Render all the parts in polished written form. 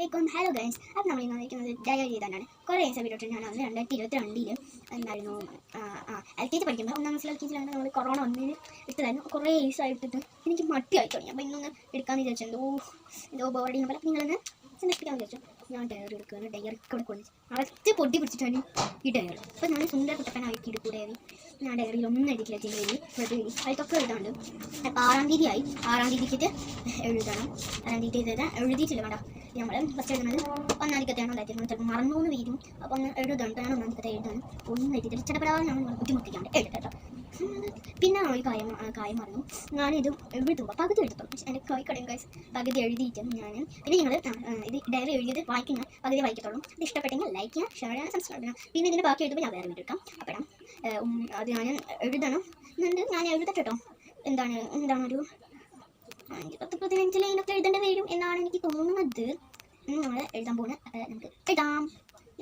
അസ്സലാമലൈക്കും. Hello guys, അപ്പോൾ നമ്മൾ ഇന്ന് വന്നിരിക്കുന്നത് ഡയറി ചെയ്താണ്. കുറേ ദിവസം വീഡിയോ ഞാൻ അന്ന് 2022 എന്തായിരുന്നു LKG പഠിക്കുമ്പോൾ 1ാം ക്ലാസ്സിൽ LKG നമ്മൾ കൊറോണ വന്നതിന് എടുത്തതായിരുന്നു. കുറേ ദിവസമായിട്ടിട്ട് എനിക്ക് മട്ടിയായി തുടങ്ങി. അപ്പോൾ ഇന്നൊന്ന് എടുക്കാമെന്ന് വിചാരിച്ചു. എന്തോ ബോർഡിങ് പോലെ നിങ്ങളൊന്ന് സന്ദർശിപ്പിക്കാമെന്ന് വിചാരിച്ചു. ഞാൻ ഡയറി എടുക്കുകയാണ്. ഡയറി കൂടെ കൊള്ളിച്ച് അകത്ത് പൊട്ടി പിടിച്ചിട്ടാണ് ഈ ഡയറി. അപ്പോൾ ഞാൻ സുന്ദര കുട്ടപ്പനാക്കി എടുക്കൂടായി. ഞാൻ ഡയറിയിൽ ഒന്നും എഴുതിയില്ല. ജനുവരി, ഫെബ്രുവരി അതിലൊക്കെ എഴുതാണ്ട്. അപ്പോൾ 6ാം തീയതി ആയി. 6ാം തീയതിക്ക് എഴുതണം. 6ാം തീയതി എഴുതിയിട്ടില്ല വേണ്ട. നമ്മൾ ഫസ്റ്റ് എഴുതുന്നത് 1ാം തീയതിയാണ് ഉണ്ടായിരുന്നു. ചിലപ്പോൾ മറന്നോന്ന് വരും. അപ്പോൾ ഒന്ന് എഴുതുന്നുണ്ട്. ഞാൻ 1ാം തീയതി എഴുതാനും ഒന്നും എഴുതിയില്ല. ചിലപ്പോൾ ഞാൻ ബുദ്ധിമുട്ടിക്കാണ്ട് എഴുതട്ടോ. പിന്നെ ഒരു കാര്യം പറഞ്ഞു. ഞാനിത് എഴുതുമ്പോൾ പകുതി എഴുതത്തുള്ളൂ. പക്ഷേ എൻ്റെ കൈക്കടയും ഗൈസ് പകുതി എഴുതിയിട്ട് ഞാൻ പിന്നെ നിങ്ങൾ ഇത് ഡയറി എഴുതിയത് വായിക്കുന്ന പകുതി വായിക്കത്തുള്ളൂ. ഇത് ഇഷ്ടപ്പെട്ടെങ്കിൽ ലൈക്ക് ചെയ്യുക, ഷെയർ ചെയ്യുക, സബ്സ്ക്രൈബ് ചെയ്യുക. പിന്നെ ഇതിൻ്റെ ബാക്കി എഴുതുമ്പോൾ ഞാൻ വേറെ വീഡിയോ എടുക്കാം. അപ്പം അത് ഞാൻ എഴുതണം എന്നുണ്ട്. ഞാൻ എഴുതട്ടെ കേട്ടോ. എന്താണ് ഒരു 10-15 ലൈനൊക്കെ എഴുതേണ്ടി വരും എന്നാണ് എനിക്ക് തോന്നുന്നത്. നമ്മൾ എഴുതാൻ പോകുന്നത്. അപ്പോൾ നമുക്ക് എഴുതാം.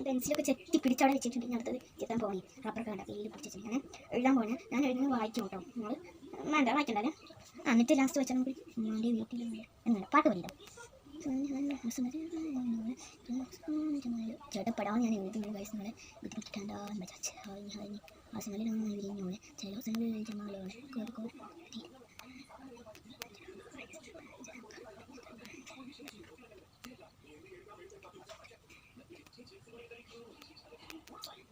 പെൻസിലൊക്കെ ചെത്തി പിടിച്ചവിടെ വെച്ചിട്ടുണ്ട്. ഞാൻ അടുത്തത് ചെത്താൻ പോകണേ. റബ്ബറൊക്കെ വേണ്ട വെയിൽ പിടിച്ച് ഞാൻ എഴുതാൻ പോകുന്നത്. ഞാൻ എഴുതുന്നത് വായിക്കും കേട്ടോ. നിങ്ങൾ വേണ്ട വായിക്കണ്ടല്ലേ. എന്നിട്ട് ലാസ്റ്റ് വെച്ചാൽ നമുക്ക് ഉമ്മാൻ്റെ വീട്ടിൽ എന്നാണ് പാട്ട് പഠിക്കാം. ചേട്ടപ്പെടാൻ ഞാൻ എഴുതുന്നത് വയസ്സ് നമ്മളെ ബുദ്ധിമുട്ടിട്ടാണ്ടാന്ന് വിചാരിച്ച് ആസങ്ങളിലാണ് വിരിഞ്ഞോളെ ചില ദിവസങ്ങളിൽ ജമാലോളെ കോഴിക്കോട്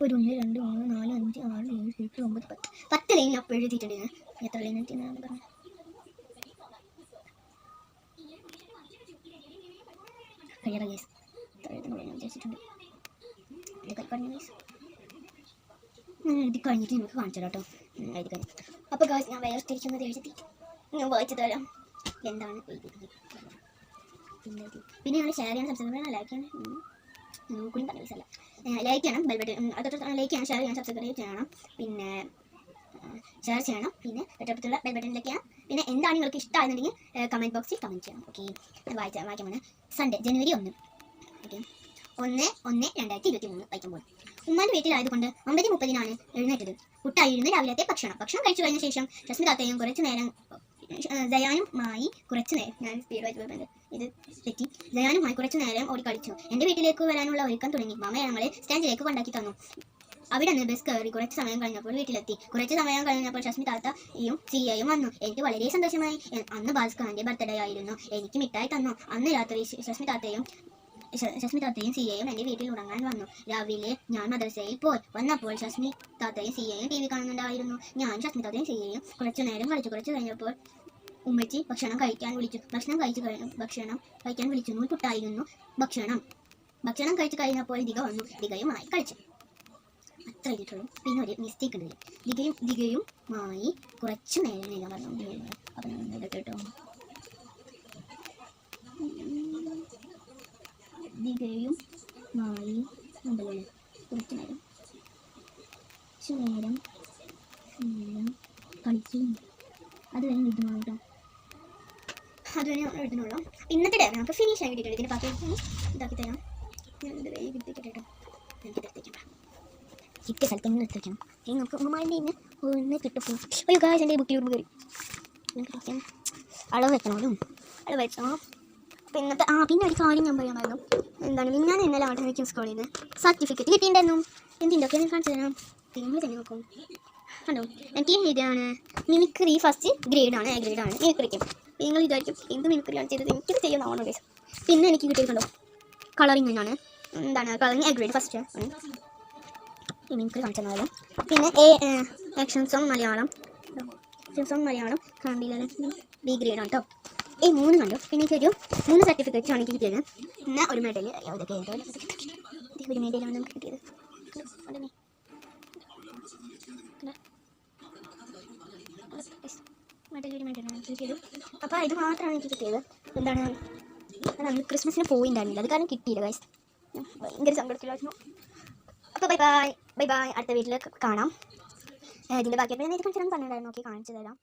ഒരു 1 2 3 4 5 6 7 8 9 10 ലൈൻ അപ്പോൾ എഴുതിയിട്ടുണ്ട്. ഞാൻ എത്ര ലൈൻ എഴുതിയെന്നാണ് പറഞ്ഞത്. കഴിയറ ഗൈസ് വിചാരിച്ചിട്ടുണ്ട്. ഞാൻ എഴുതി കഴിഞ്ഞിട്ട് നിങ്ങൾക്ക് കാണിച്ചു തരാം കേട്ടോ. എഴുതി കഴിഞ്ഞു. അപ്പോൾ ഗൈസ് ഞാൻ വേർതിരിക്കുന്നത് എഴുതി ഞാൻ വായിച്ചു തരാം എന്താണ് എഴുതിയത്. പിന്നെ ഞങ്ങൾ ഷെയർ ചെയ്യാൻ സബ്സ്ക്രൈബ് ലൈക്ക് ചെയ്യണം. കൂടി പറഞ്ഞ പൈസ അല്ല. ലൈക്ക് ചെയ്യണം. ബെൽബട്ടൺ അതൊക്കെ ലൈക്ക് ചെയ്യണം, ഷെയർ ചെയ്യണം, സബ്സ്ക്രൈബ് ചെയ്യണം. പിന്നെ ഷെയർ ചെയ്യണം. പിന്നെ തൊട്ടടുത്തുള്ള ബെൽബട്ടണിലേക്ക് ചെയ്യണം. പിന്നെ എന്താണ് നിങ്ങൾക്ക് ഇഷ്ടമാണെന്നുണ്ടെങ്കിൽ കമൻറ്റ് ബോക്സിൽ കമൻറ്റ് ചെയ്യണം. ഓക്കെ, വായിക്കാൻ പോകുന്നത് സൺഡേ ജനുവരി 1. ഓക്കെ, 1/1/2023 വായിക്കാൻ പോകും. ഉമ്മാൻ്റെ വീട്ടിലായതുകൊണ്ട് 9:30 എഴുന്നേറ്റത്. പുട്ടായിരുന്നു രാവിലത്തെ ഭക്ഷണം കഴിച്ചു കഴിഞ്ഞ ശേഷം രശ്മിതാത്തയും കുറച്ച് നേരം ദയാനുമായി കുറച്ച് നേരം ഞാൻ സ്പീഡ് വായിച്ചു പോയിട്ടുണ്ട്. ഇത് തെറ്റി. ദയാനുമായി കുറച്ച് നേരം ഓടി കളിച്ചു. എൻ്റെ വീട്ടിലേക്ക് വരാനുള്ള ഒരുക്കം തുടങ്ങി. മാമ ഞങ്ങളെ സ്റ്റാൻഡിലേക്ക് കൊണ്ടാക്കി തന്നു. അവിടെ നിന്ന് ബസ് കയറി കുറച്ച് സമയം കഴിഞ്ഞപ്പോൾ വീട്ടിലെത്തി. കുറച്ച് സമയം കഴിഞ്ഞപ്പോൾ രശ്മി താത്തയും സിയയും വന്നു. എനിക്ക് വളരെ സന്തോഷമായി. അന്ന് ഭാസ്കറിൻ്റെ ബർത്ത്ഡേ ആയിരുന്നു. എനിക്ക് മിഠായി തന്നു. അന്ന് രാത്രി രശ്മി താത്തയും സിയയും എൻ്റെ വീട്ടിൽ ഉറങ്ങാൻ വന്നു. രാവിലെ ഞാൻ മദ്രസയിൽ പോയി വന്നപ്പോൾ രശ്മി താത്തയും സിയയും TV കാണുന്നുണ്ടായിരുന്നു. ഞാൻ രശ്മി താത്തയും സിയയും കുറച്ചു നേരം കളിച്ചു. കുറച്ച് കഴിഞ്ഞപ്പോൾ ഉമ്മച്ചി ഭക്ഷണം കഴിക്കാൻ വിളിച്ചു. ഭക്ഷണം കഴിക്കാൻ വിളിച്ചു. പുട്ടായിരുന്നു ഭക്ഷണം കഴിച്ചു കഴിഞ്ഞപ്പോൾ ദിഗ വന്നു. ദിഗയുമായി കളിച്ചു. അത്ര എഴുതിയിട്ടുള്ളൂ. പിന്നെ ഒരു മിസ്റ്റേക്ക് ഉണ്ട്. ദിഗയുമായി കുറച്ച് നേരം എഴുതാൻ പറഞ്ഞു. അപ്പം കേട്ടോ. ദിഗയുമായി കുറച്ച് നേരം കളിച്ചു. അത് കഴിഞ്ഞ് എഴുതുന്നു കേട്ടോ. അതുവരെ നമ്മൾ എഴുതുന്നുള്ളൂ. ഇന്നത്തെ ഡയറി നമുക്ക് ഫിനിഷ് ആയി കിട്ടിയിട്ടുണ്ട്. ഇതിന് ബാക്കി ഇതാക്കി തരാം. ഞാൻ ഇത് വേഗം എടുത്തേക്കട്ടെ കേട്ടോ. എനിക്കിത് എടുത്തേക്കാം. കിട്ടിയ സ്ഥലത്ത് ഇങ്ങനെ എടുത്തേക്കണം. ഇനി നമുക്ക് ഉമ്മാൻ്റെ ഇന്ന് ഒന്ന് കിട്ടുമ്പോൾ ഒരു കാശ് എൻ്റെ ബുക്കിൽ കയറി അളവ് വെക്കണമല്ലോ. അളവ് വെച്ചോ. അപ്പോൾ ഇന്നത്തെ പിന്നെ ഒരു കാര്യം ഞാൻ പറയാമായിരുന്നു. എന്താണ് ഞാൻ ഇന്നലെ ആട്ടോമിക്കും സ്കൂളിൽ നിന്ന് സർട്ടിഫിക്കറ്റ് കിട്ടിയിട്ടുണ്ടായിരുന്നു. എന്തിൻ്റെയൊക്കെ ഞാൻ കാണിച്ചു തരാം. നിങ്ങൾ തന്നെ നോക്കും. ഹലോ, എനിക്ക് ഇതാണ് മിമിക്രി ഫസ്റ്റ് ഗ്രേഡാണ്. A ഗ്രേഡാണ് മിമിക്രിക്കും. നിങ്ങൾ വിചാരിക്കും എന്ത് മിമിക്രിയാണ് ചെയ്തത്, എനിക്കിത് ചെയ്യുന്നതാണോ ഗൈസ്. പിന്നെ എനിക്ക് കിട്ടിയിട്ടുണ്ടോ കളറിങ് ആണ്. Colouring A grade first mimicry കാണിച്ചതായാലും. പിന്നെ ആക്ഷൻ സോങ് മലയാളം കണ്ടില്ല B ഗ്രേഡാണ് കേട്ടോ. 3 കണ്ടു. പിന്നെ ഒരു 3 സർട്ടിഫിക്കറ്റ്സ് ആണ് എനിക്ക് കിട്ടിയത്. പിന്നെ ഒരു മെഡൽ. ഒരു മെഡലാണ് നമുക്ക് കിട്ടിയത്. അപ്പോൾ ഇത് മാത്രമാണ് എനിക്ക് കിട്ടിയത്. എന്താണ് അന്ന് ക്രിസ്മസിന് പോയിണ്ടായിരുന്നില്ല. അത് കാരണം കിട്ടിയില്ല ഗൈസ്. ഭയങ്കര സങ്കടത്തിലായിരുന്നു. അപ്പോൾ ബൈ ബൈ. അടുത്ത വീട്ടിൽ കാണാം. ഇതിൻ്റെ ബാക്കി ഇത് കാണിച്ചു തരാം. ഓക്കെ, കാണിച്ചു തരാം.